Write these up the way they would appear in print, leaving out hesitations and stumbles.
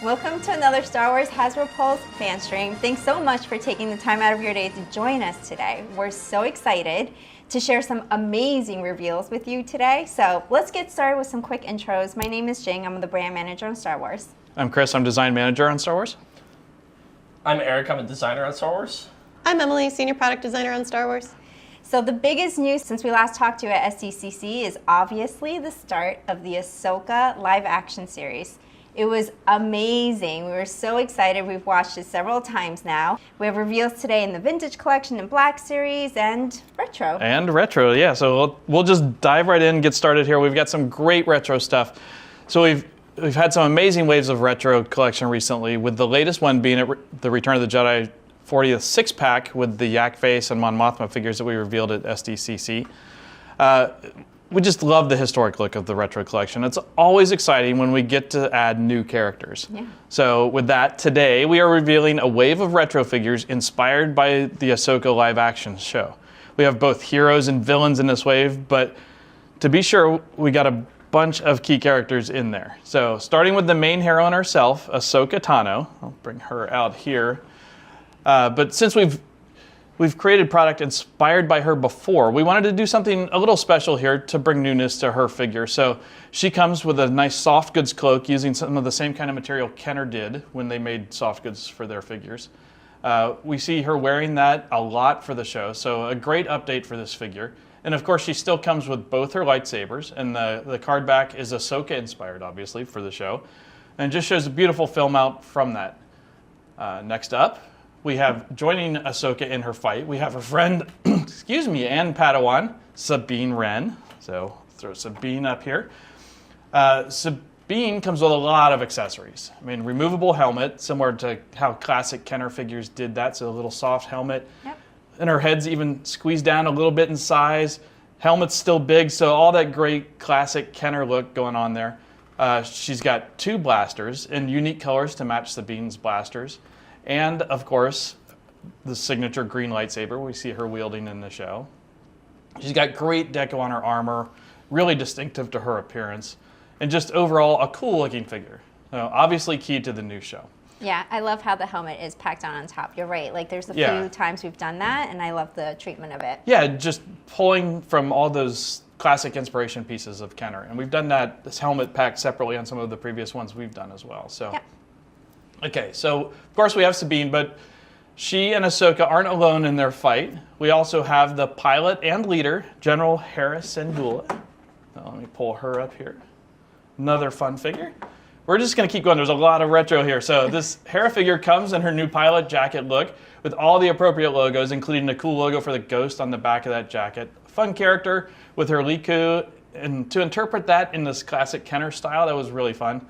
Welcome to another Star Wars Hasbro Pulse Fanstream. Thanks so much for taking the time out of your day to join us today. We're so excited to share some amazing reveals with you today. So let's get started with some quick intros. My name is Jing. I'm the brand manager on Star Wars. I'm Chris. I'm design manager on Star Wars. I'm Eric. I'm a designer on Star Wars. I'm Emily, senior product designer on Star Wars. So the biggest news since we last talked to you at SDCC is obviously the start of the Ahsoka live action series. It was amazing. We were so excited. We've watched it several times now. We have reveals today in the Vintage Collection and Black series and Retro. And Retro, yeah. So we'll just dive right in and get started here. We've got some great Retro stuff. So we've had some amazing waves of Retro collection recently, with the latest one being the Return of the Jedi 40th six-pack with the Yak Face and Mon Mothma figures that we revealed at SDCC. We just love the historic look of the Retro collection. It's always exciting when we get to add new characters. Yeah. So with that, today we are revealing a wave of Retro figures inspired by the Ahsoka live action show. We have both heroes and villains in this wave, but to be sure, we got a bunch of key characters in there. So starting with the main heroine herself, Ahsoka Tano. I'll bring her out here. But since we've created product inspired by her before, we wanted to do something a little special here to bring newness to her figure. So she comes with a nice soft goods cloak using some of the same kind of material Kenner did when they made soft goods for their figures. We see her wearing that a lot for the show, so a great update for this figure. And of course, she still comes with both her lightsabers, and the card back is Ahsoka inspired, obviously, for the show. And just shows a beautiful film out from that. Next up, we have, joining Ahsoka in her fight, we have her friend, excuse me, and Padawan, Sabine Wren. So throw Sabine up here. Sabine comes with a lot of accessories. I mean, removable helmet, similar to how classic Kenner figures did that, so a little soft helmet. Yep. And her head's even squeezed down a little bit in size. Helmet's still big, so all that great classic Kenner look going on there. She's got two blasters in unique colors to match Sabine's blasters. And, of course, the signature green lightsaber we see her wielding in the show. She's got great deco on her armor, really distinctive to her appearance, and just overall a cool-looking figure. Obviously key to the new show. Yeah, I love how the helmet is packed on top. You're right. Like, there's a few times we've done that, and I love the treatment of it. Yeah, just pulling from all those classic inspiration pieces of Kenner. And we've done this helmet packed separately on some of the previous ones we've done as well. So. Yep. Okay, so of course we have Sabine, but she and Ahsoka aren't alone in their fight. We also have the pilot and leader, General Hera Syndulla. Let me pull her up here. Another fun figure. We're just going to keep going. There's a lot of retro here. So this Hera figure comes in her new pilot jacket look with all the appropriate logos, including a cool logo for the ghost on the back of that jacket. Fun character with her Liku, and to interpret that in this classic Kenner style, that was really fun.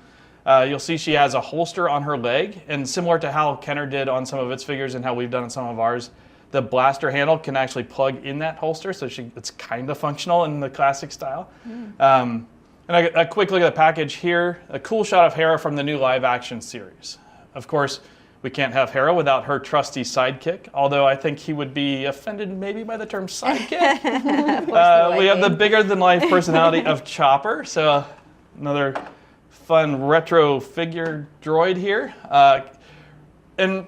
You'll see she has a holster on her leg, and similar to how Kenner did on some of its figures and how we've done on some of ours, the blaster handle can actually plug in that holster, so it's kind of functional in the classic style. And a quick look at the package here, a cool shot of Hera from the new live action series. Of course, we can't have Hera without her trusty sidekick, although I think he would be offended maybe by the term sidekick. We have the bigger-than-life personality of Chopper, so another fun retro figure droid here. And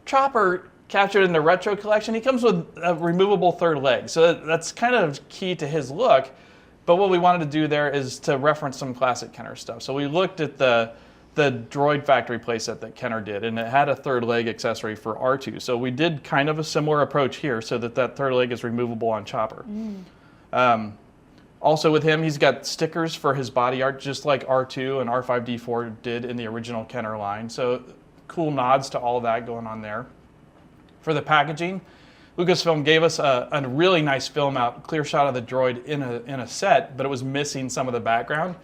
Chopper, captured in the Retro collection, he comes with a removable third leg. So that's kind of key to his look. But what we wanted to do there is to reference some classic Kenner stuff. So we looked at the droid factory playset that Kenner did, and it had a third leg accessory for R2. So we did kind of a similar approach here so that third leg is removable on Chopper. Also with him, he's got stickers for his body art, just like R2 and R5-D4 did in the original Kenner line. So cool nods to all of that going on there. For the packaging, Lucasfilm gave us a really nice film out, clear shot of the droid in a set, but it was missing some of the background,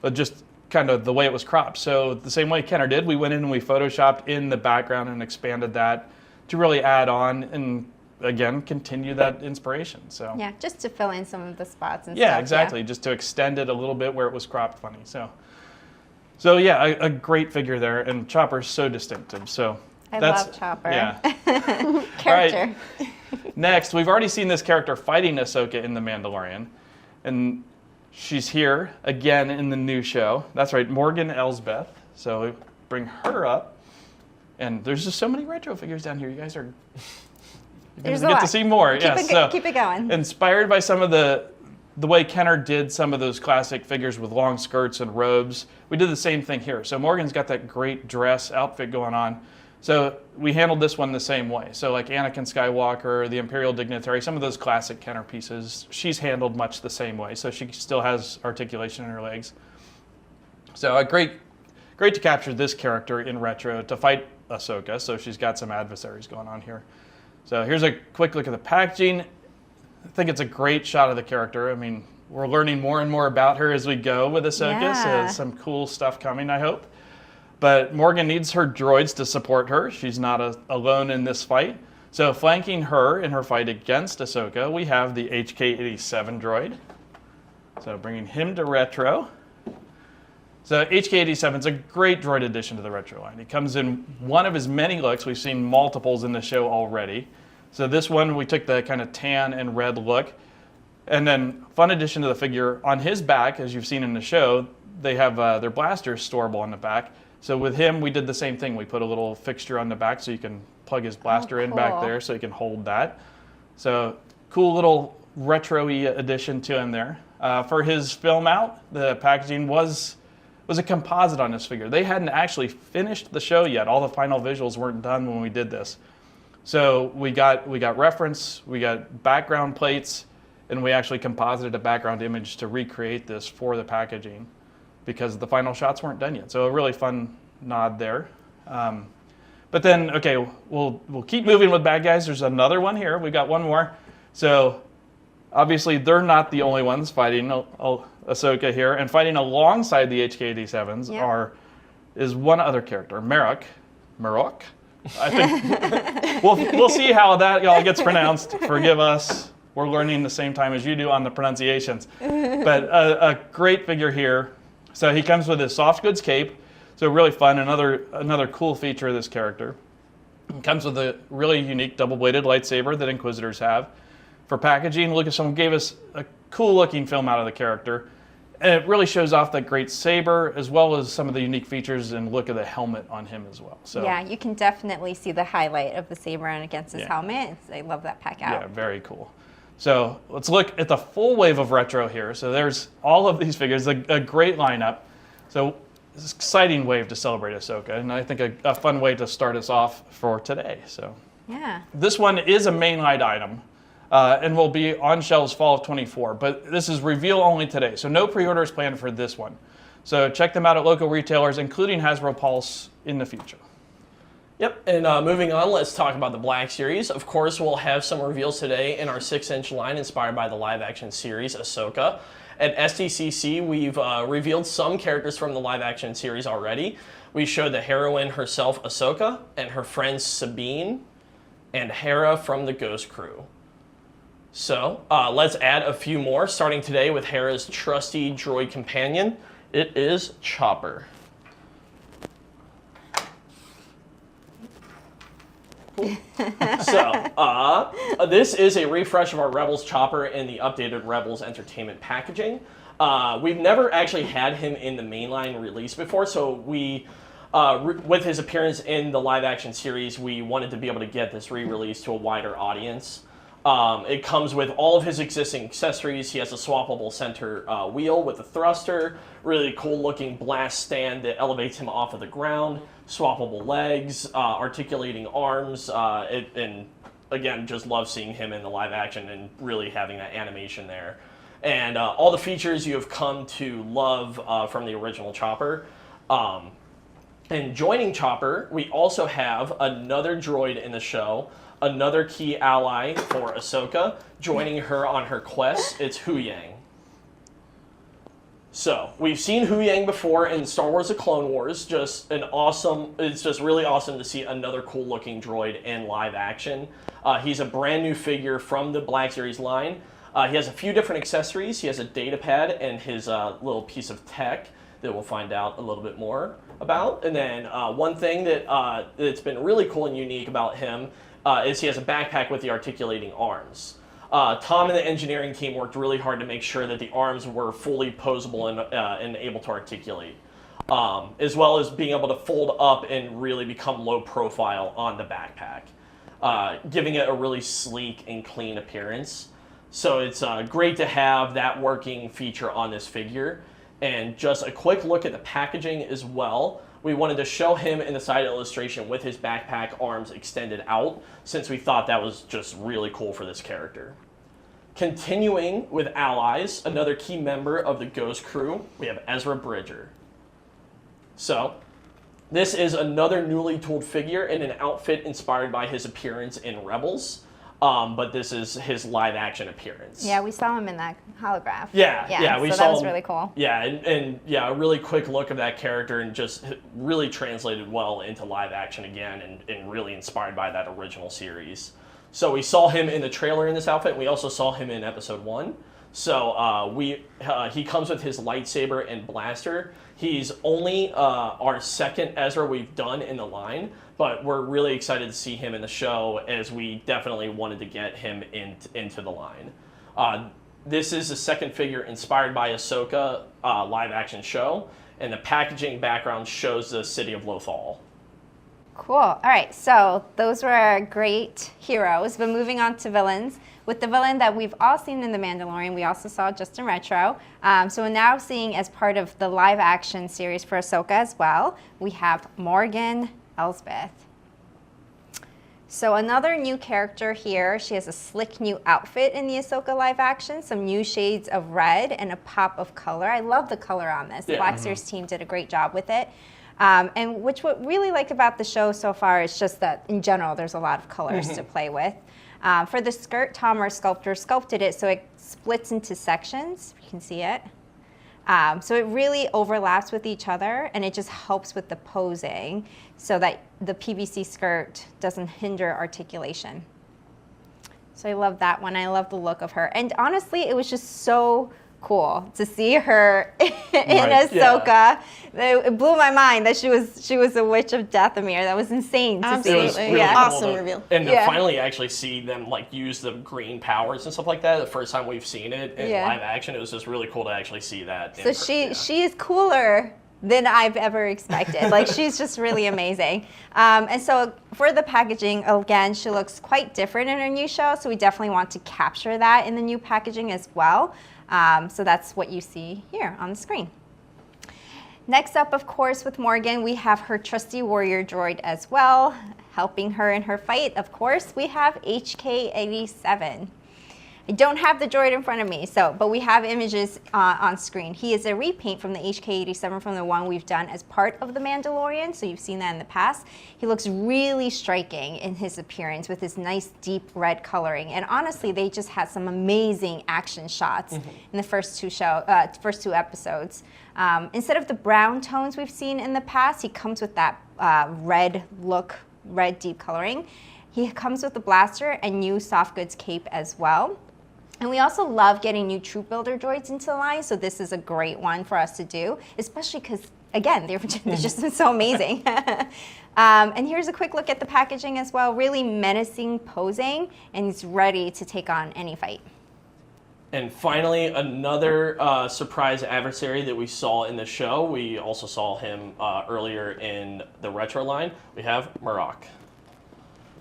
but just kind of the way it was cropped. So the same way Kenner did, we went in and we photoshopped in the background and expanded that to really add on and again, continue that inspiration. So yeah, just to fill in some of the spots and yeah, stuff. exactly. Just to extend it a little bit where it was cropped funny. So yeah, a great figure there, and Chopper's so distinctive. So I love Chopper. Yeah. Character. Right. Next, we've already seen this character fighting Ahsoka in The Mandalorian, and she's here again in the new show. That's right, Morgan Elsbeth. So bring her up. And there's just so many retro figures down here. You guys are There's going to get to see more. Keep it going. Inspired by some of the way Kenner did some of those classic figures with long skirts and robes, we did the same thing here. So Morgan's got that great dress outfit going on. So we handled this one the same way. So like Anakin Skywalker, the Imperial Dignitary, some of those classic Kenner pieces, she's handled much the same way. So she still has articulation in her legs. So great to capture this character in retro to fight Ahsoka. So she's got some adversaries going on here. So here's a quick look at the packaging. I think it's a great shot of the character. I mean, we're learning more and more about her as we go with Ahsoka, so some cool stuff coming, I hope. But Morgan needs her droids to support her. She's not alone in this fight. So flanking her in her fight against Ahsoka, we have the HK-87 droid. So bringing him to retro. So HK-87 is a great droid addition to the retro line. It comes in one of his many looks. We've seen multiples in the show already. So this one, we took the kind of tan and red look. And then fun addition to the figure, on his back, as you've seen in the show, they have their blaster storable on the back. So with him, we did the same thing. We put a little fixture on the back so you can plug his blaster in back there so he can hold that. So cool little retro-y addition to him there. For his film out, the packaging was a composite on this figure. They hadn't actually finished the show yet. All the final visuals weren't done when we did this. So we got reference, we got background plates, and we actually composited a background image to recreate this for the packaging because the final shots weren't done yet. So a really fun nod there. But then, okay, we'll keep moving with bad guys. There's another one here. We got one more. So obviously they're not the only ones fighting Ahsoka here, and fighting alongside the HK-87s is one other character, Marok. I think we'll see how that all gets pronounced. Forgive us. We're learning the same time as you do on the pronunciations. But a great figure here. So he comes with his soft goods cape. So really fun. Another cool feature of this character. He comes with a really unique double-bladed lightsaber that Inquisitors have. For packaging, Lucasfilm gave us a cool-looking film out of the character. And it really shows off that great saber, as well as some of the unique features and look of the helmet on him as well. So yeah, you can definitely see the highlight of the saber and against his helmet. I love that pack out. Yeah, very cool. So let's look at the full wave of retro here. So there's all of these figures, a great lineup. So it's an exciting wave to celebrate Ahsoka, and I think a fun way to start us off for today. So yeah, this one is a mainline item. And will be on shelves fall of 24, but this is reveal only today, so no pre-orders planned for this one. So check them out at local retailers, including Hasbro Pulse, in the future. Yep, and moving on, let's talk about the Black Series. Of course, we'll have some reveals today in our 6-inch line inspired by the live-action series, Ahsoka. At SDCC, we've revealed some characters from the live-action series already. We showed the heroine herself, Ahsoka, and her friends Sabine, and Hera from the Ghost Crew. So let's add a few more, starting today with Hera's trusty droid companion. It is Chopper. Cool. So this is a refresh of our Rebels Chopper in the updated Rebels Entertainment packaging. We've never actually had him in the mainline release before, so we, with his appearance in the live-action series, we wanted to be able to get this re-release to a wider audience. It comes with all of his existing accessories. He has a swappable center wheel with a thruster, really cool looking blast stand that elevates him off of the ground, swappable legs, articulating arms, and again, just love seeing him in the live action and really having that animation there. And all the features you have come to love from the original Chopper. And joining Chopper, we also have another droid in the show, another key ally for Ahsoka, joining her on her quest. It's Huyang. So, we've seen Huyang before in Star Wars: The Clone Wars. It's just really awesome to see another cool looking droid in live action. He's a brand new figure from the Black Series line. He has a few different accessories. He has a data pad and his little piece of tech that we'll find out a little bit more about. And then one thing that's been really cool and unique about him is he has a backpack with the articulating arms. Tom and the engineering team worked really hard to make sure that the arms were fully posable and able to articulate. as well as being able to fold up and really become low profile on the backpack, giving it a really sleek and clean appearance. So it's great to have that working feature on this figure. And just a quick look at the packaging as well. We wanted to show him in the side illustration with his backpack arms extended out, since we thought that was just really cool for this character. Continuing with allies, another key member of the Ghost crew, we have Ezra Bridger. So, this is another newly tooled figure in an outfit inspired by his appearance in Rebels, but this is his live-action appearance. Yeah, we saw him in that holograph. Yeah, we so saw that was him, really cool. Yeah, and a really quick look of that character, and just really translated well into live action again, and really inspired by that original series. So we saw him in the trailer in this outfit, and we also saw him in episode 1. So he comes with his lightsaber and blaster. He's only our second Ezra we've done in the line, but we're really excited to see him in the show, as we definitely wanted to get him into the line. This is the second figure inspired by Ahsoka live action show, and the packaging background shows the city of Lothal. Cool. All right, so those were our great heroes, but moving on to villains. With the villain that we've all seen in The Mandalorian, we also saw just in Retro. So we're now seeing, as part of the live action series for Ahsoka as well, we have Morgan Elsbeth. So another new character here. She has a slick new outfit in the Ahsoka live action, some new shades of red and a pop of color. I love the color on this. The Black Series team did a great job with it. And what really like about the show so far is just that, in general, there's a lot of colors to play with. For the skirt, Tom, our sculptor, sculpted it so it splits into sections. You can see it. So it really overlaps with each other, and it just helps with the posing so that the PVC skirt doesn't hinder articulation. So I love that one. I love the look of her. And honestly, it was just so cool to see her in Ahsoka. Yeah. It blew my mind that she was a witch of Dathomir. That was insane to see. It was really cool awesome reveal. And to finally actually see them use the green powers and stuff like that. The first time we've seen it in live action, it was just really cool to actually see that. So she is cooler than I've ever expected. She's just really amazing. And so for the packaging, again, she looks quite different in her new show. So we definitely want to capture that in the new packaging as well. So that's what you see here on the screen. Next up, of course, with Morgan, we have her trusty warrior droid as well. Helping her in her fight, of course, we have HK-87. I don't have the droid in front of me, but we have images on screen. He is a repaint from the HK-87 from the one we've done as part of The Mandalorian, so you've seen that in the past. He looks really striking in his appearance with his nice deep red coloring, and honestly, they just had some amazing action shots in the first two episodes. Instead of the brown tones we've seen in the past, he comes with that red deep coloring. He comes with the blaster and new soft goods cape as well. And we also love getting new troop builder droids into the line, so this is a great one for us to do, especially because, again, they've just been so amazing. And here's a quick look at the packaging as well. Really menacing posing, and he's ready to take on any fight. And finally, another surprise adversary that we saw in the show. We also saw him earlier in the Retro line. We have Marok.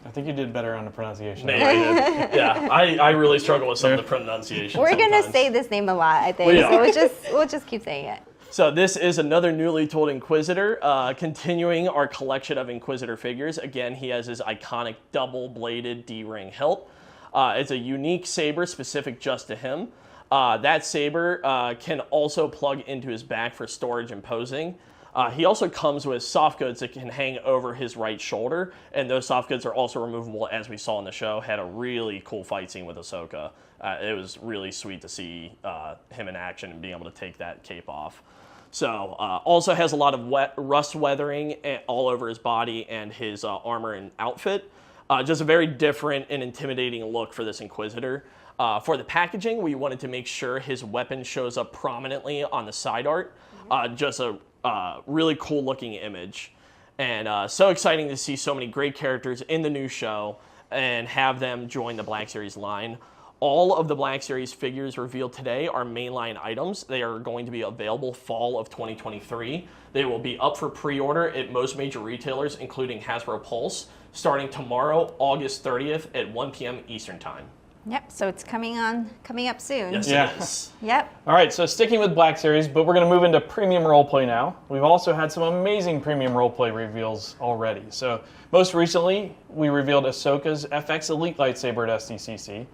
I think you did better on the pronunciation. Maybe I did. Yeah, I really struggle with some of the pronunciation. We're going to say this name a lot, I think, so we'll just keep saying it. So this is another newly tooled Inquisitor, continuing our collection of Inquisitor figures. Again, he has his iconic double-bladed D-ring hilt. It's a unique saber specific just to him. That saber can also plug into his back for storage and posing. He also comes with soft goods that can hang over his right shoulder, and those soft goods are also removable, as we saw in the show. Had a really cool fight scene with Ahsoka. It was really sweet to see him in action and being able to take that cape off. So also has a lot of rust weathering all over his body and his armor and outfit. Just a very different and intimidating look for this Inquisitor. For the packaging, we wanted to make sure his weapon shows up prominently on the side art. Just a really cool looking image. And so exciting to see so many great characters in the new show and have them join the Black Series line. All of the Black Series figures revealed today are mainline items. They are going to be available fall of 2023. They will be up for pre-order at most major retailers, including Hasbro Pulse, starting tomorrow, August 30th at 1 p.m. Eastern Time. Yep, so it's coming up soon. Yes, Yeah. it is. Yep. All right, so sticking with Black Series, but we're going to move into premium roleplay now. We've also had some amazing premium roleplay reveals already. So most recently, we revealed Ahsoka's FX Elite lightsaber at SDCC,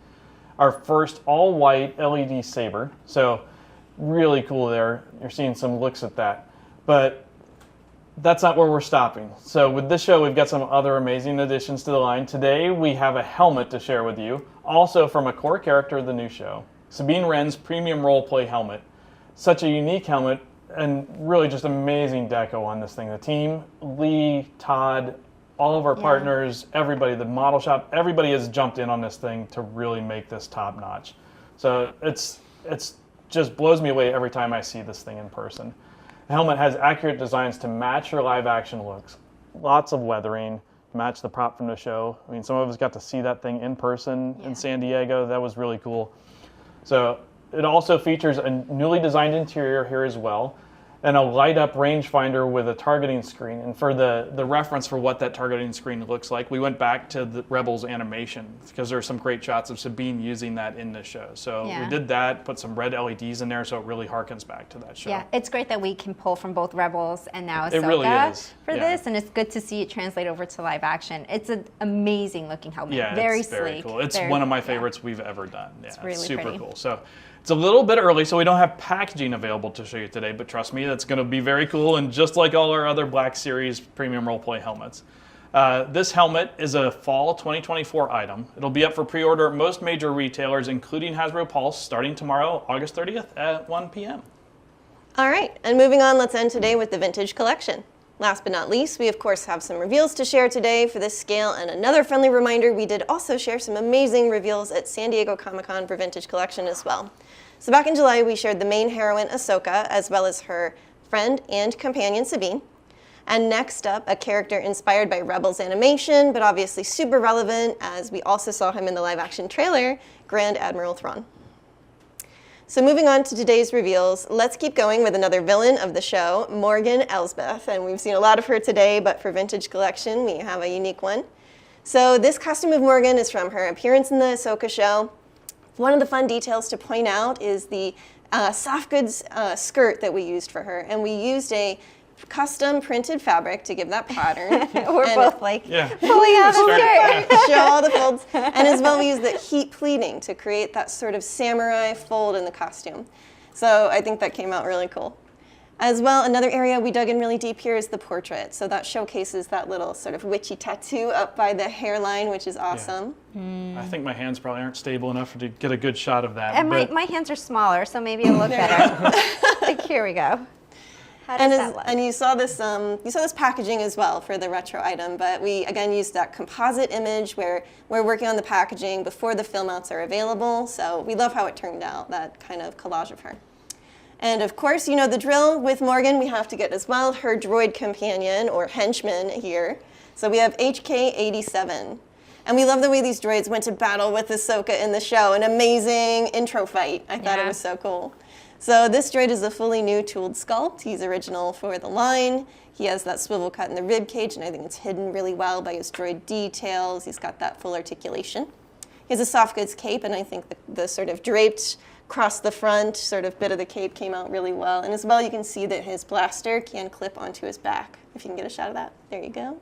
our first all-white LED saber. So really cool there. You're seeing some looks at that. But that's not where we're stopping. So with this show, we've got some other amazing additions to the line. Today, we have a helmet to share with you, also from a core character of the new show, Sabine Wren's premium roleplay helmet. Such a unique helmet, and really just amazing deco on this thing. The team, Lee, Todd, all of our partners, everybody, the model shop, everybody has jumped in on this thing to really make this top notch. So it's just blows me away every time I see this thing in person. The helmet has accurate designs to match your live action looks. Lots of weathering, match the prop from the show. I mean, some of us got to see that thing in person in San Diego. That was really cool. So it also features a newly designed interior here as well, and a light-up rangefinder with a targeting screen. And for the reference for what that targeting screen looks like, we went back to the Rebels animation because there are some great shots of Sabine using that in the show. So we did that, put some red LEDs in there, so it really harkens back to that show. Yeah, it's great that we can pull from both Rebels and now Ahsoka It really is. for this, and it's good to see it translate over to live action. It's an amazing looking helmet. Yeah, very it's sleek. very cool. It's one of my favorites we've ever done. Yeah, it's really super pretty. cool. So it's a little bit early, so we don't have packaging available to show you today, but trust me, that's going to be very cool, and just like all our other Black Series premium roleplay helmets. This helmet is a fall 2024 item. It'll be up for pre-order at most major retailers, including Hasbro Pulse, starting tomorrow, August 30th at 1 p.m. All right, and moving on, let's end today with the vintage collection. Last but not least, we of course have some reveals to share today for this scale, and another friendly reminder, we did also share some amazing reveals at San Diego Comic-Con for Vintage Collection as well. So back in July, we shared the main heroine, Ahsoka, as well as her friend and companion, Sabine. And next up, a character inspired by Rebels animation, but obviously super relevant, as we also saw him in the live-action trailer, Grand Admiral Thrawn. So moving on to today's reveals, let's keep going with another villain of the show, Morgan Elsbeth. And we've seen a lot of her today, but for Vintage Collection, we have a unique one. So this costume of Morgan is from her appearance in the Ahsoka show. One of the fun details to point out is the soft goods skirt that we used for her. And we used a custom printed fabric to give that pattern. We're both like Yeah. pulling out the skirt. Show all the folds. And as well, we use the heat pleating to create that sort of samurai fold in the costume. So I think that came out really cool. As well, another area we dug in really deep here is the portrait. So that showcases that little sort of witchy tattoo up by the hairline, which is awesome. I think my hands probably aren't stable enough to get a good shot of that. And but my hands are smaller, so maybe it'll look better. Like, here we go. How does that look? And you saw this packaging as well for the retro item, but we again used that composite image where we're working on the packaging before the film outs are available. So we love how it turned out, that kind of collage of her. And of course, you know the drill with Morgan, we have to get as well her droid companion or henchman here. So we have HK-87. And we love the way these droids went to battle with Ahsoka in the show. An amazing intro fight. I thought it was so cool. So this droid is a fully new tooled sculpt. He's original for the line. He has that swivel cut in the rib cage, and I think it's hidden really well by his droid details. He's got that full articulation. He has a soft goods cape, and I think the sort of draped across the front sort of bit of the cape came out really well. And as well, you can see that his blaster can clip onto his back. If you can get a shot of that. There you go.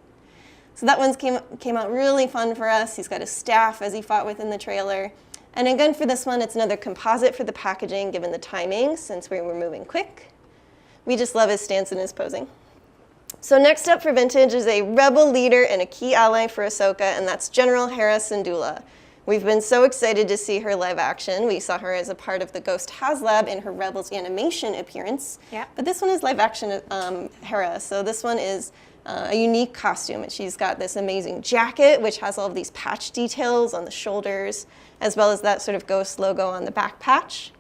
So that one came out really fun for us. He's got his staff as he fought with in the trailer. And again, for this one, it's another composite for the packaging, given the timing, since we were moving quick. We just love his stance and his posing. So next up for Vintage is a rebel leader and a key ally for Ahsoka, and that's General Hera Syndulla. We've been so excited to see her live action. We saw her as a part of the Ghost HasLab in her Rebels animation appearance. Yeah. But this one is live action Hera. So this one is a unique costume. She's got this amazing jacket, which has all of these patch details on the shoulders, as well as that sort of Ghost logo on the back patch.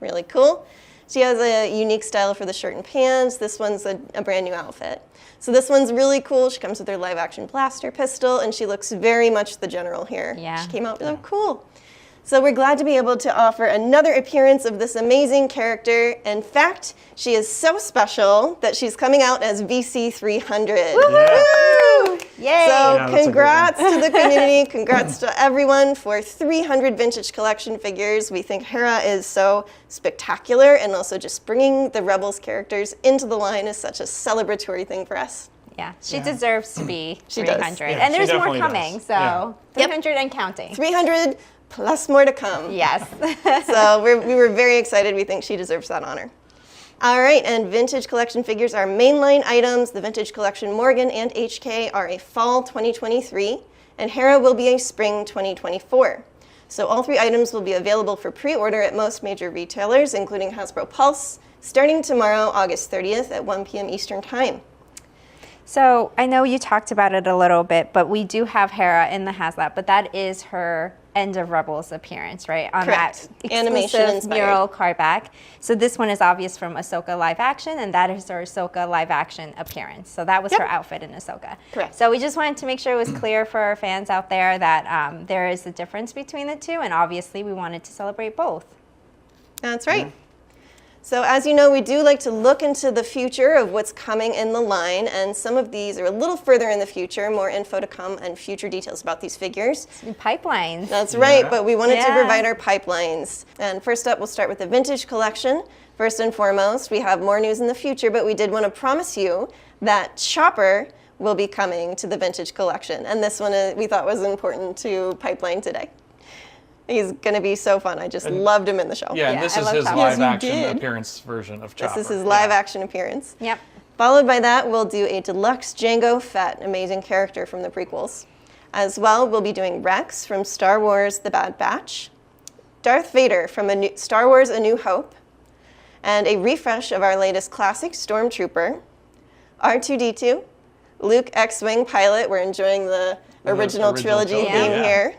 Really cool. She has a unique style for the shirt and pants. This one's a brand new outfit. So this one's really cool. She comes with her live action blaster pistol, and she looks very much the general here. Yeah. She came out really cool. So we're glad to be able to offer another appearance of this amazing character. In fact, she is so special that she's coming out as VC300. Woo! Yay! So that's a great congrats to the community, congrats to everyone for 300 vintage collection figures. We think Hera is so spectacular, and also just bringing the Rebels characters into the line is such a celebratory thing for us. Yeah, she deserves to be She does. 300. Yeah, and she there's more definitely coming, does. so Yeah. 300 and counting. 300 plus more to come. Yes. So we were very excited. We think she deserves that honor. All right, and vintage collection figures are mainline items. The vintage collection Morgan and HK are a fall 2023, and Hera will be a spring 2024. So all 3 items will be available for pre-order at most major retailers, including Hasbro Pulse, starting tomorrow, August 30th at 1 p.m. Eastern Time. So I know you talked about it a little bit, but we do have Hera in the HasLab, but that is her End of Rebels appearance, right? On Correct. that Animation exclusive inspired. mural card back. So this one is obvious from Ahsoka live action, and that is her Ahsoka live action appearance. So that was Yep. her outfit in Ahsoka. Correct. So we just wanted to make sure it was clear for our fans out there that there is a difference between the two, and obviously we wanted to celebrate both. That's right. So as you know, we do like to look into the future of what's coming in the line, and some of these are a little further in the future, more info to come and future details about these figures. And pipelines. That's right, Yeah. but we wanted to Yeah. provide our pipelines. And first up, we'll start with the vintage collection. First and foremost, we have more news in the future, but we did want to promise you that Chopper will be coming to the vintage collection. And this one we thought was important to pipeline today. He's going to be so fun. I just loved him in the show. Yeah, and Yeah, this I is love his Chopper. live Yes, you action did. appearance version of Chopper. This is his live Yeah. action appearance. Yep. Followed by that, we'll do a deluxe Jango Fett, amazing character from the prequels. As well, we'll be doing Rex from Star Wars The Bad Batch, Darth Vader from Star Wars A New Hope, and a refresh of our latest classic Stormtrooper, R2-D2, Luke X-Wing pilot. We're enjoying the original trilogy trilogy, theme yeah. here.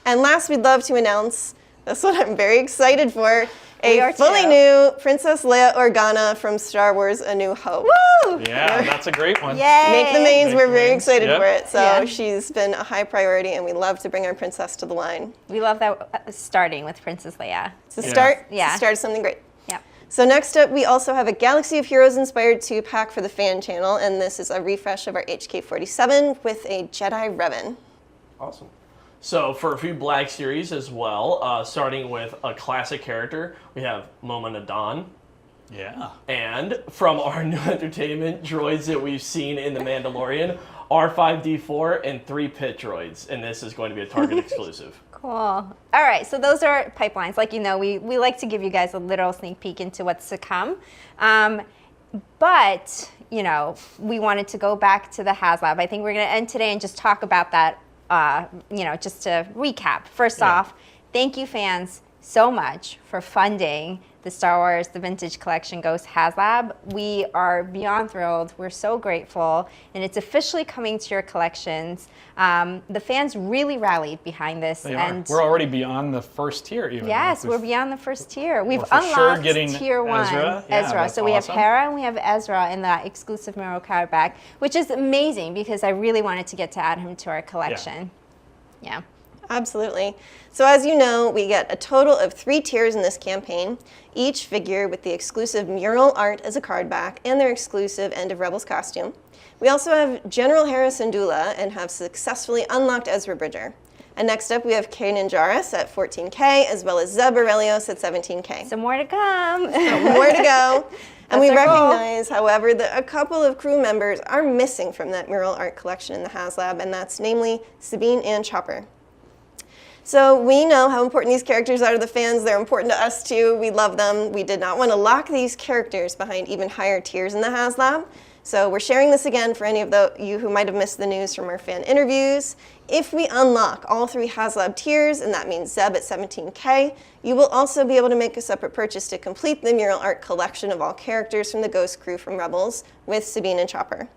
And last, we'd love to announce, that's what I'm very excited for, We a are fully too. new Princess Leia Organa from Star Wars A New Hope. Woo! Yeah, that's a great one. Yay! Make the mains, Make we're the very mains, excited yep. for it. So Yeah. she's been a high priority, and we love to bring our princess to the line. We love that starting with Princess Leia. It's a Yeah. start, Yeah. it's the start of something great. Yep. So next up, we also have a Galaxy of Heroes inspired 2-pack for the fan channel, and this is a refresh of our HK47 with a Jedi Revan. Awesome. So for a few Black Series as well, starting with a classic character, we have Moma Nadan. Yeah. And from our new entertainment droids that we've seen in The Mandalorian, R5-D4 and 3 pit droids. And this is going to be a Target exclusive. Cool. All right, so those are pipelines. Like, you know, we like to give you guys a little sneak peek into what's to come. But, you know, we wanted to go back to the HasLab. I think we're going to end today and just talk about that, you know, just to recap. First off, thank you, fans, so much for funding the Star Wars The Vintage Collection Goes HasLab. We are beyond thrilled. We're so grateful. And it's officially coming to your collections. The fans really rallied behind this. They and are. We're already beyond the first tier even. yes, We've- we're beyond the first tier. We've We're for sure unlocked getting tier 1, Ezra. Yeah, that's So we awesome. have Hera and we have Ezra in that exclusive mural card back, which is amazing because I really wanted to get to add him to our collection. Yeah. Absolutely. So as you know, we get a total of 3 tiers in this campaign, each figure with the exclusive mural art as a card back and their exclusive End of Rebels costume. We also have General Hera Syndulla and have successfully unlocked Ezra Bridger. And next up, we have Kanan Jarrus at 14K, as well as Zeb Aurelios at 17K. So more to come. More to go. And we That's our goal. recognize, however, that a couple of crew members are missing from that mural art collection in the HasLab, and that's namely Sabine and Chopper. So we know how important these characters are to the fans. They're important to us too. We love them. We did not want to lock these characters behind even higher tiers in the HasLab. So we're sharing this again for any of you who might have missed the news from our fan interviews. If we unlock all 3 HasLab tiers, and that means Zeb at 17K, you will also be able to make a separate purchase to complete the mural art collection of all characters from the Ghost Crew from Rebels with Sabine and Chopper.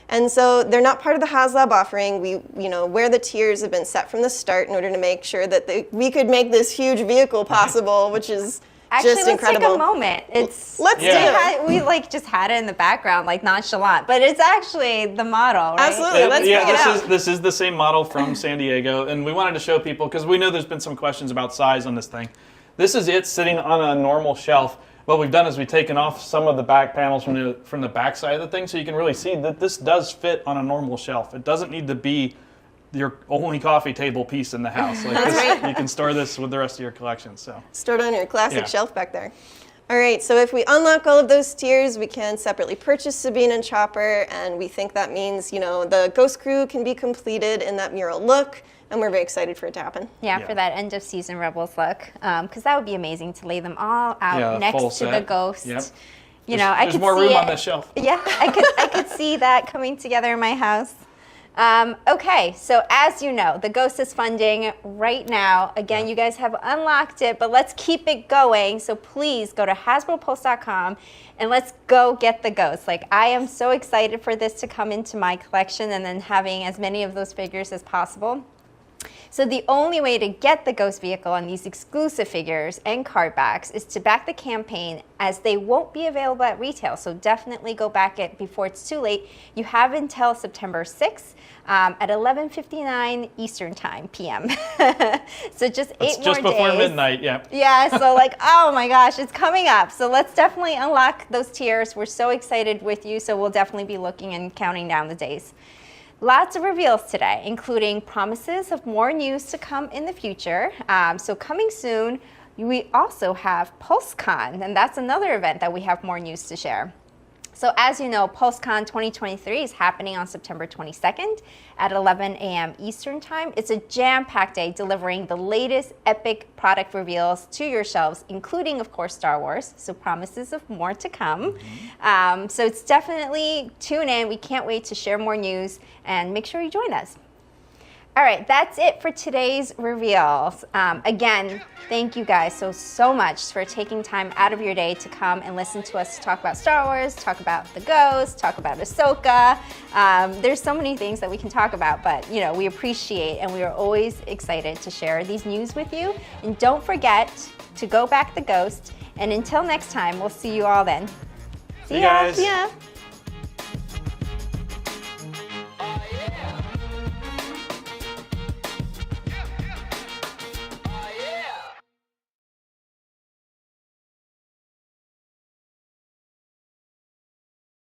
And so they're not part of the HasLab offering. Where the tiers have been set from the start in order to make sure that we could make this huge vehicle possible, which is Actually, just let's incredible. take a moment. It's Let's do it. we like just had it in the background, like nonchalant, but it's actually the model, right? Absolutely. Let's bring it out. This is the same model from San Diego, and we wanted to show people because we know there's been some questions about size on this thing. This is it sitting on a normal shelf. What we've done is we've taken off some of the back panels from the back side of the thing, so you can really see that this does fit on a normal shelf. It doesn't need to be your only coffee table piece in the house. Like this, you can store this with the rest of your collection. So stored on your classic shelf back there. All right, so if we unlock all of those tiers, we can separately purchase Sabine and Chopper, and we think that means, you know, the Ghost Crew can be completed in that mural look, and we're very excited for it to happen. Yeah, for that end of season Rebels look, because that would be amazing to lay them all out next to the Ghost. Yep. You know, I there's could more see room it. on this shelf. Yeah, I could see that coming together in my house. Okay, so as you know, the Ghost is funding right now. Again, you guys have unlocked it, but let's keep it going. So please go to HasbroPulse.com and let's go get the Ghost. Like, I am so excited for this to come into my collection and then having as many of those figures as possible. So the only way to get the Ghost vehicle on these exclusive figures and card backs is to back the campaign, as they won't be available at retail. So definitely go back it before it's too late. You have until September 6th at 11:59 Eastern Time PM. So just eight more days. Just before midnight, yeah. Yeah, so like, oh my gosh, it's coming up. So let's definitely unlock those tiers. We're so excited with you, so we'll definitely be looking and counting down the days. Lots of reveals today, including promises of more news to come in the future. So coming soon, we also have PulseCon, and that's another event that we have more news to share. So as you know, PulseCon 2023 is happening on September 22nd at 11 a.m. Eastern Time. It's a jam-packed day delivering the latest epic product reveals to your shelves, including, of course, Star Wars. So promises of more to come. So it's definitely tune in. We can't wait to share more news, and make sure you join us. All right, that's it for today's reveals. Again, thank you guys so much for taking time out of your day to come and listen to us talk about Star Wars, talk about the Ghost, talk about Ahsoka. There's so many things that we can talk about, but you know, we appreciate and we are always excited to share these news with you. And don't forget to go back the Ghost. And until next time, we'll see you all then. See you guys. Yeah.